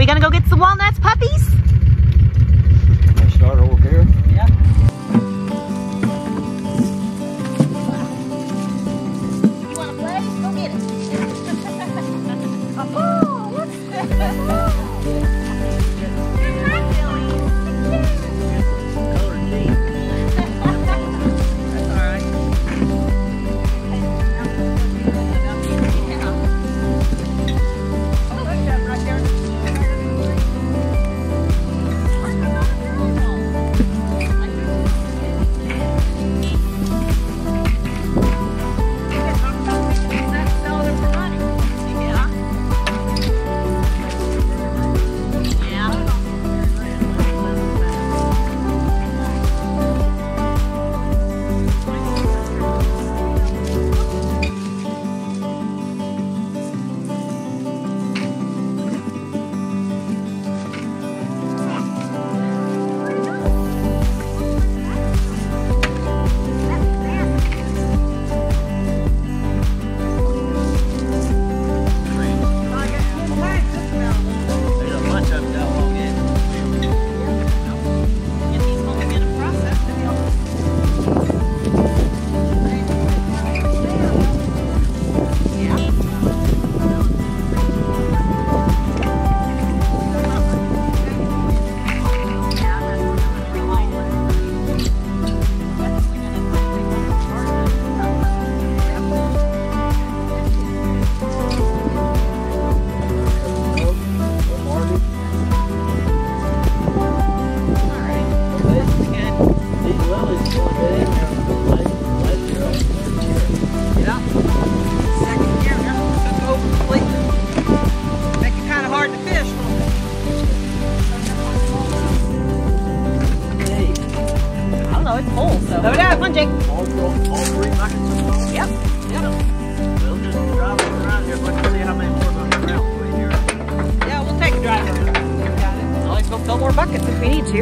We gonna go get some walnuts, puppies? Let's start over here. Yeah. You wanna play? Go get it. Oh, look. Load it up, come on, Jake. All 3 buckets of salt? Yep. We'll just drive it around here. Let's see how many more on the ground we here. Yeah, we'll take a drive over. Got it. Always go fill more buckets if we need to.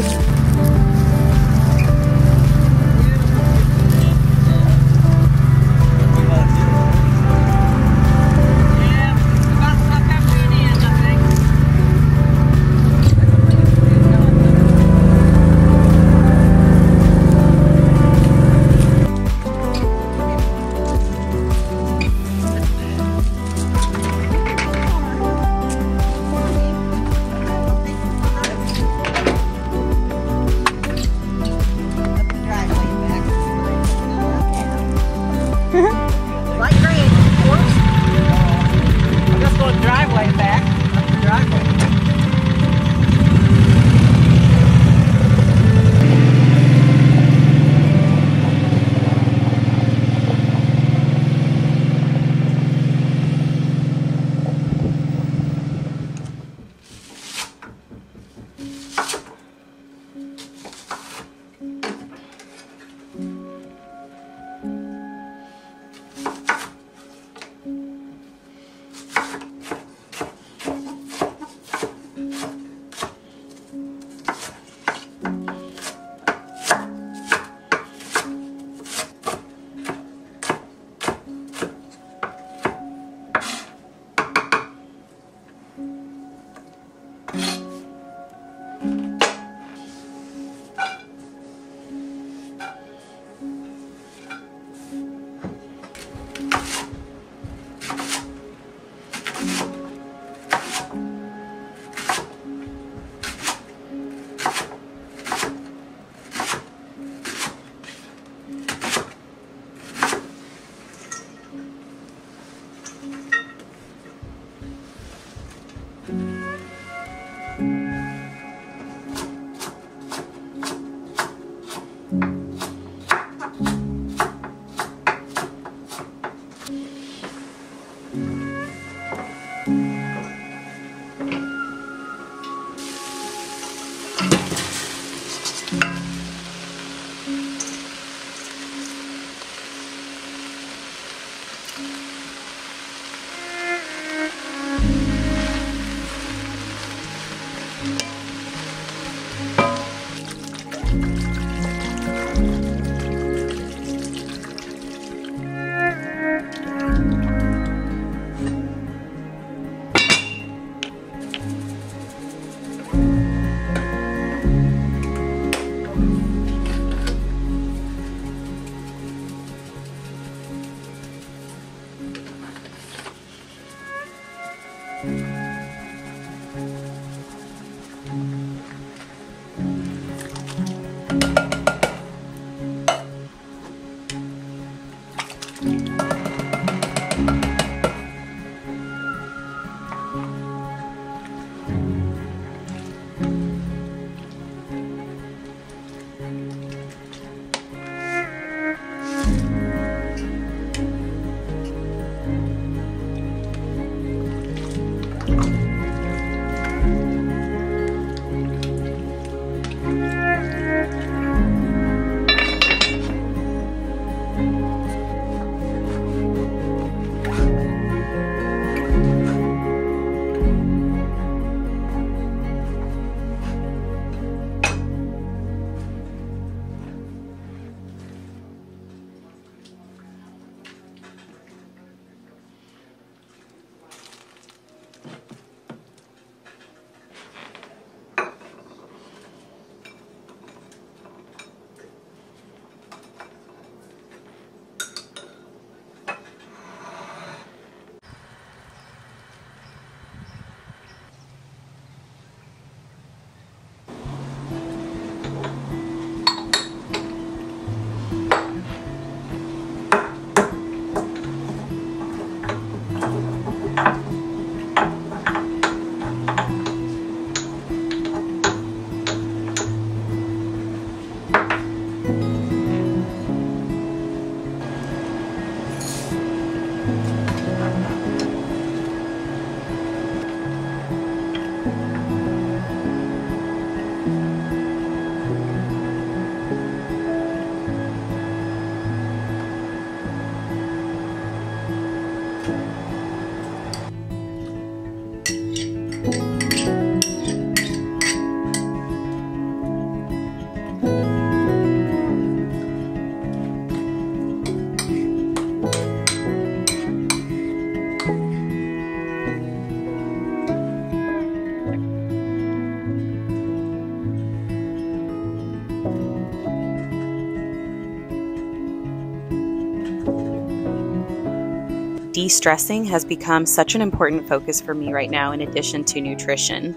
De-stressing has become such an important focus for me right now, in addition to nutrition.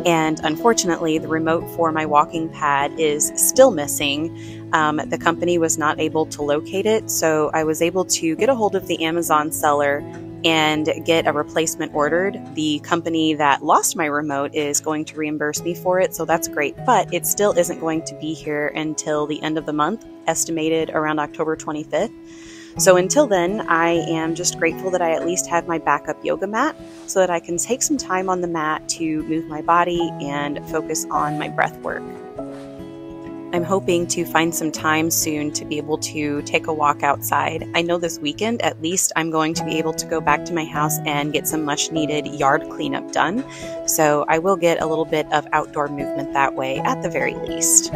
And unfortunately, the remote for my walking pad is still missing. The company was not able to locate it, so I was able to get a hold of the Amazon seller and get a replacement ordered. The company that lost my remote is going to reimburse me for it, so that's great, but it still isn't going to be here until the end of the month, estimated around October 25th. So until then, I am just grateful that I at least have my backup yoga mat so that I can take some time on the mat to move my body and focus on my breath work. I'm hoping to find some time soon to be able to take a walk outside. I know this weekend, at least, I'm going to be able to go back to my house and get some much needed yard cleanup done. So I will get a little bit of outdoor movement that way at the very least.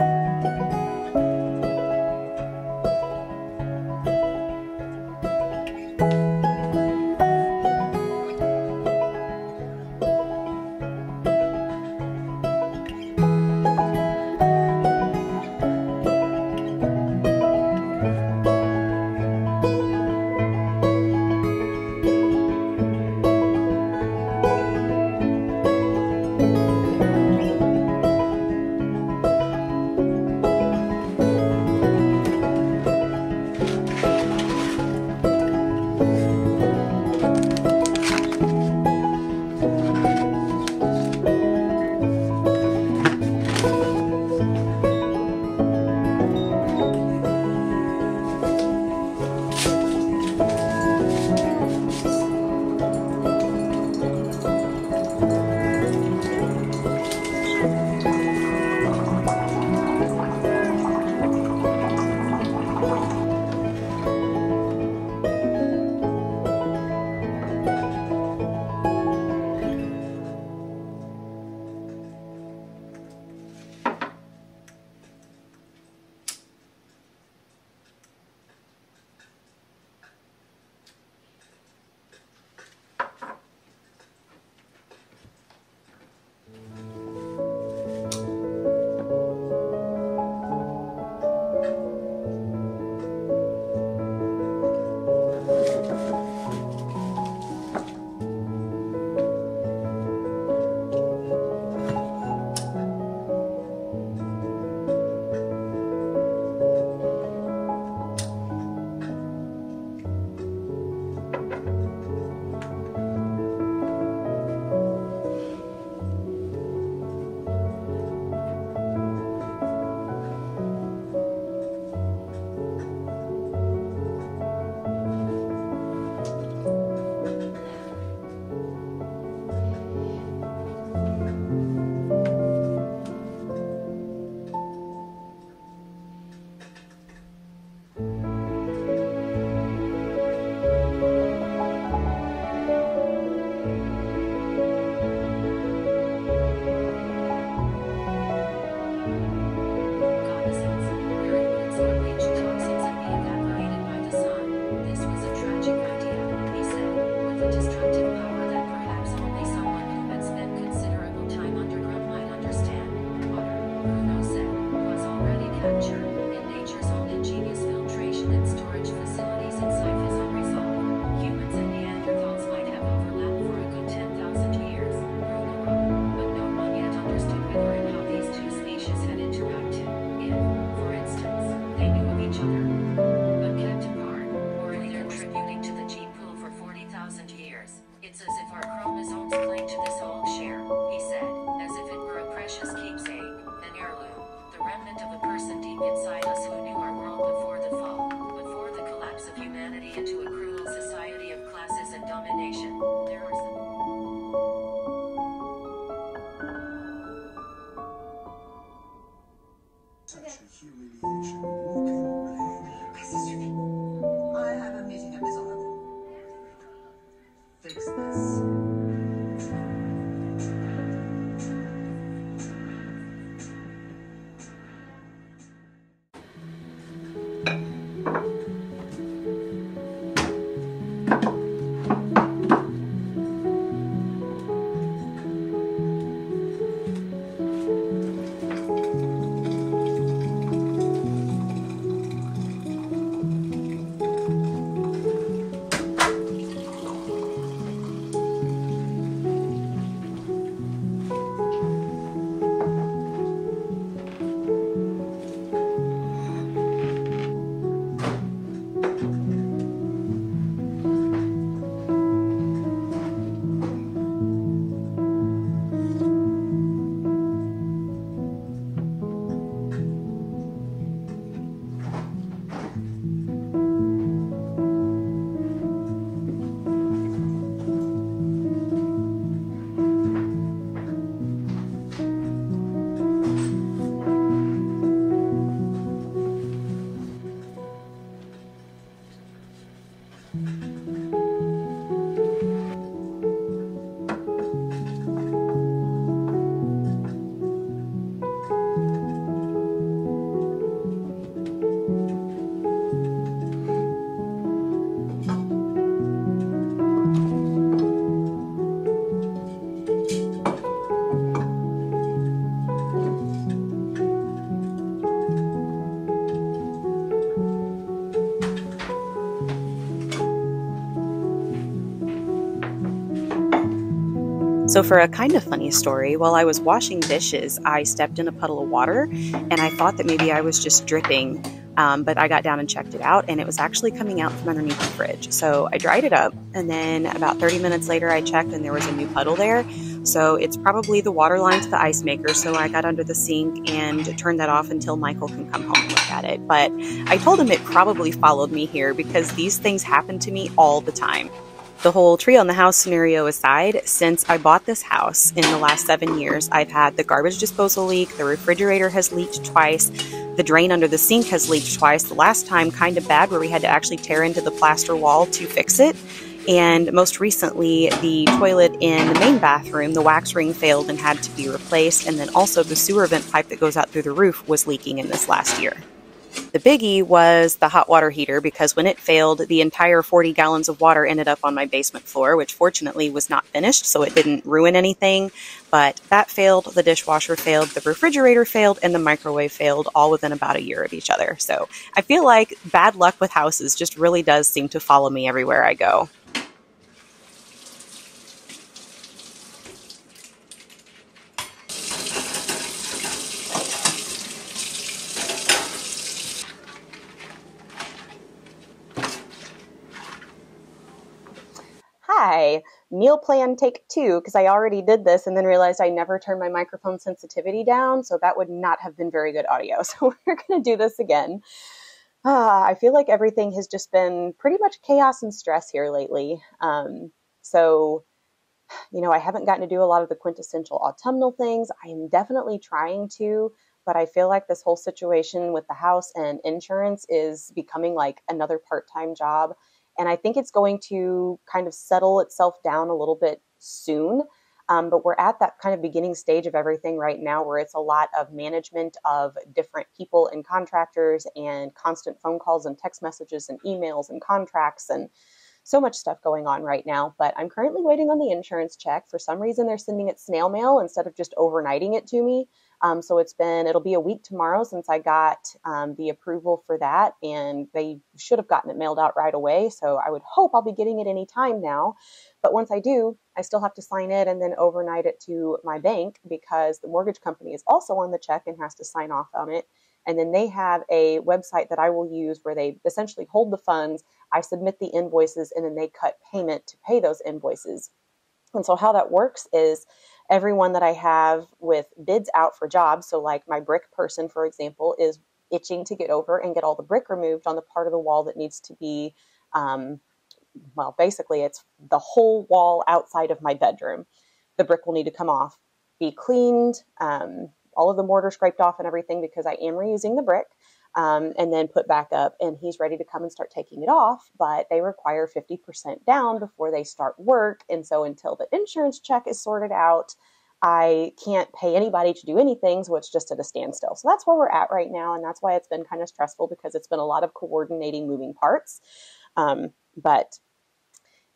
So for a kind of funny story, while I was washing dishes, I stepped in a puddle of water and I thought that maybe I was just dripping, but I got down and checked it out and it was actually coming out from underneath the fridge. So I dried it up and then about 30 minutes later I checked and there was a new puddle there. So it's probably the water line to the ice maker. So I got under the sink and turned that off until Michael can come home and look at it. But I told him it probably followed me here because these things happen to me all the time. The whole tree on the house scenario aside, since I bought this house in the last 7 years, I've had the garbage disposal leak, the refrigerator has leaked twice, the drain under the sink has leaked twice, the last time kind of bad where we had to actually tear into the plaster wall to fix it. And most recently, the toilet in the main bathroom, the wax ring failed and had to be replaced. And then also the sewer vent pipe that goes out through the roof was leaking in this last year. The biggie was the hot water heater because when it failed, the entire 40 gallons of water ended up on my basement floor, which fortunately was not finished, so it didn't ruin anything. But that failed, the dishwasher failed, the refrigerator failed, and the microwave failed all within about a year of each other. So I feel like bad luck with houses just really does seem to follow me everywhere I go. Hi, meal plan take 2, because I already did this and then realized I never turned my microphone sensitivity down, so that would not have been very good audio. So we're going to do this again. I feel like everything has just been pretty much chaos and stress here lately. So, I haven't gotten to do a lot of the quintessential autumnal things. I am definitely trying to, but I feel like this whole situation with the house and insurance is becoming like another part-time job. And I think it's going to kind of settle itself down a little bit soon. But we're at that kind of beginning stage of everything right now where it's a lot of management of different people and contractors and constant phone calls and text messages and emails and contracts and so much stuff going on right now. But I'm currently waiting on the insurance check. For some reason, they're sending it snail mail instead of just overnighting it to me. So it'll be a week tomorrow since I got the approval for that, and they should have gotten it mailed out right away. So I would hope I'll be getting it any time now. But once I do, I still have to sign it and then overnight it to my bank because the mortgage company is also on the check and has to sign off on it. And then they have a website that I will use where they essentially hold the funds. I submit the invoices and then they cut payment to pay those invoices. And so how that works is everyone that I have with bids out for jobs, so like my brick person, for example, is itching to get over and get all the brick removed on the part of the wall that needs to be, basically it's the whole wall outside of my bedroom. The brick will need to come off, be cleaned, all of the mortar scraped off and everything because I am reusing the brick, and then put back up, and he's ready to come and start taking it off, but they require 50% down before they start work. And so until the insurance check is sorted out, I can't pay anybody to do anything. So it's just at a standstill. So that's where we're at right now. And that's why it's been kind of stressful because it's been a lot of coordinating moving parts. But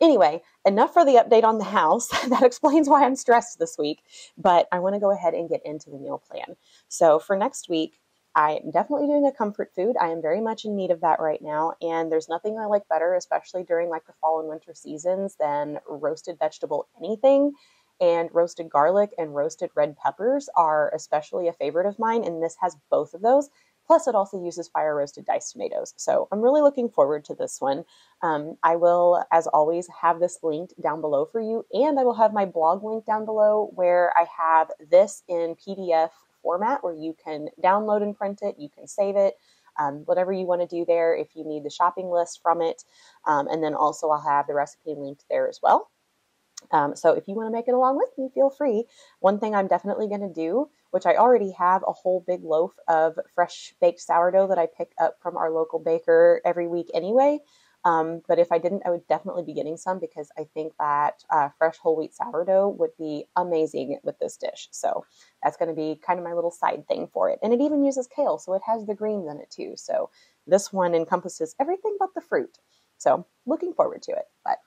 anyway, enough for the update on the house. That explains why I'm stressed this week. But I want to go ahead and get into the meal plan. So for next week, I'm definitely doing a comfort food. I am very much in need of that right now. And there's nothing I like better, especially during like the fall and winter seasons, than roasted vegetable anything. And roasted garlic and roasted red peppers are especially a favorite of mine. And this has both of those. Plus, it also uses fire roasted diced tomatoes. So I'm really looking forward to this one. I will, as always, have this linked down below for you. And I will have my blog link down below where I have this in PDF format where you can download and print it. You can save it, whatever you want to do there if you need the shopping list from it. And then also I'll have the recipe linked there as well. So if you want to make it along with me, feel free. One thing I'm definitely going to do, which I already have a whole big loaf of fresh baked sourdough that I pick up from our local baker every week anyway. But if I didn't, I would definitely be getting some because I think that fresh whole wheat sourdough would be amazing with this dish. So that's going to be kind of my little side thing for it. And it even uses kale, so it has the greens in it too. So this one encompasses everything but the fruit. So looking forward to it. But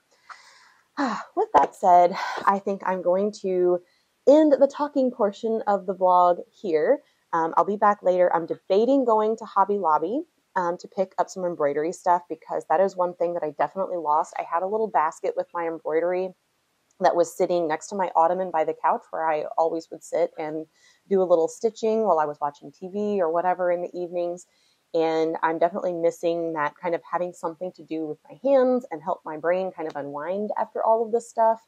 with that said, I think I'm going to end the talking portion of the vlog here. I'll be back later. I'm debating going to Hobby Lobby to pick up some embroidery stuff because that is one thing that I definitely lost. I had a little basket with my embroidery that was sitting next to my ottoman by the couch where I always would sit and do a little stitching while I was watching TV or whatever in the evenings. And I'm definitely missing that kind of having something to do with my hands and help my brain kind of unwind after all of this stuff.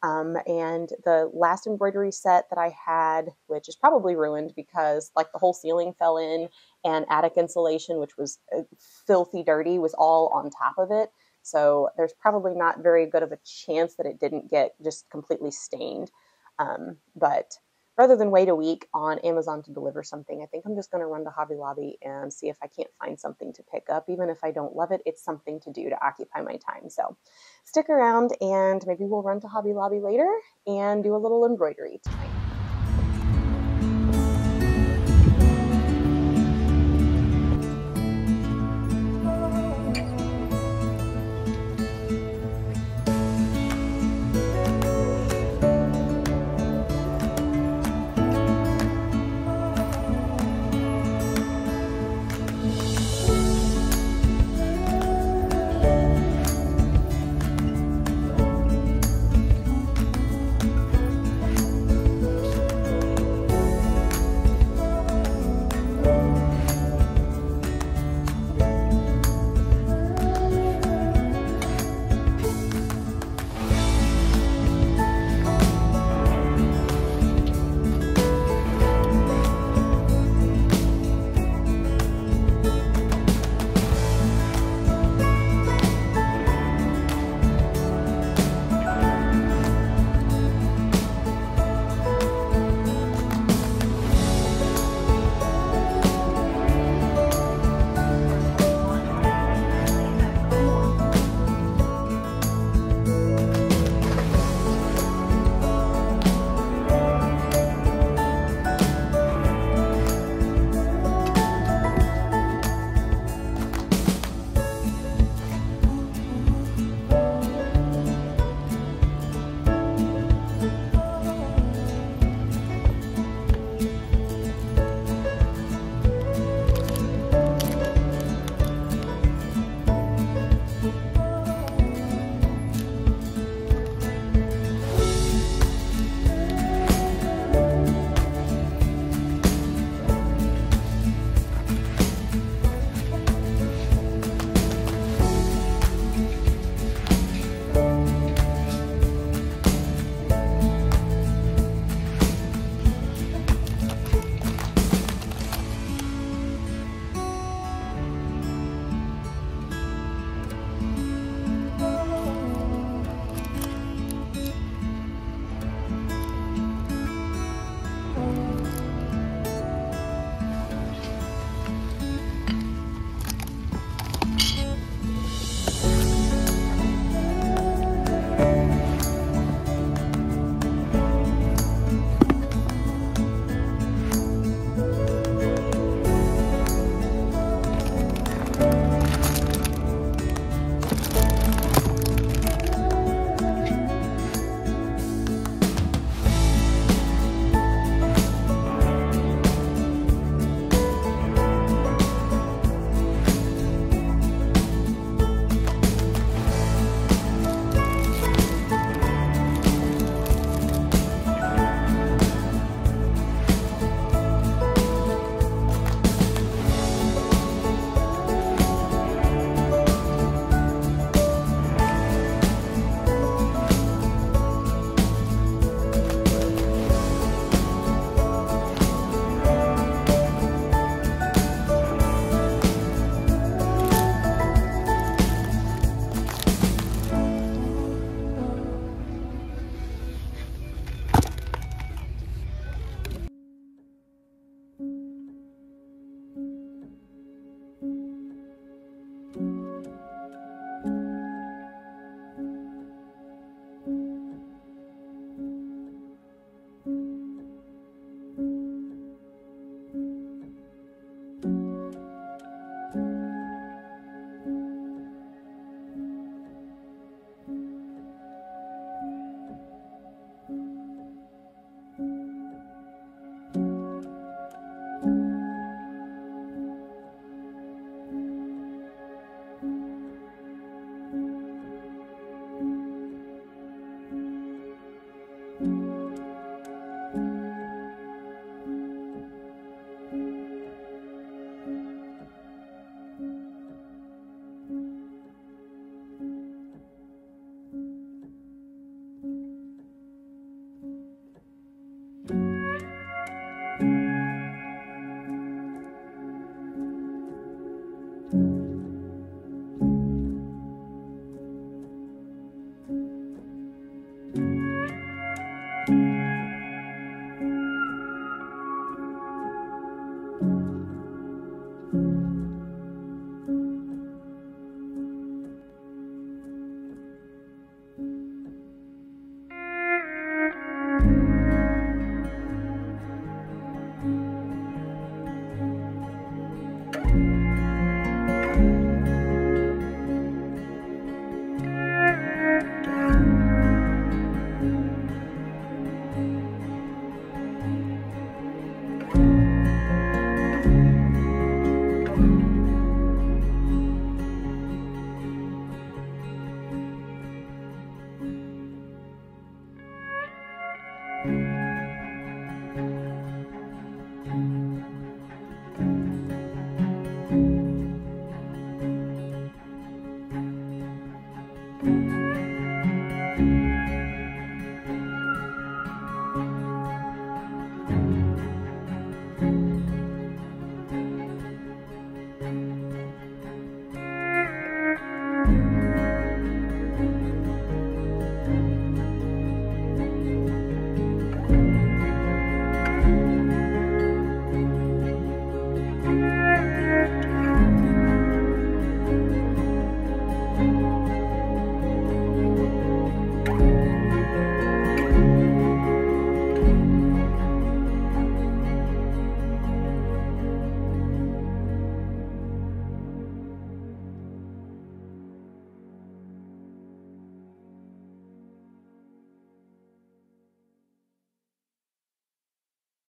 And the last embroidery set that I had, which is probably ruined because like the whole ceiling fell in and attic insulation, which was filthy dirty, was all on top of it. So there's probably not very good of a chance that it didn't get just completely stained. But rather than wait a week on Amazon to deliver something, I think I'm just going to run to Hobby Lobby and see if I can't find something to pick up. Even if I don't love it, it's something to do to occupy my time. So stick around and maybe we'll run to Hobby Lobby later and do a little embroidery tonight.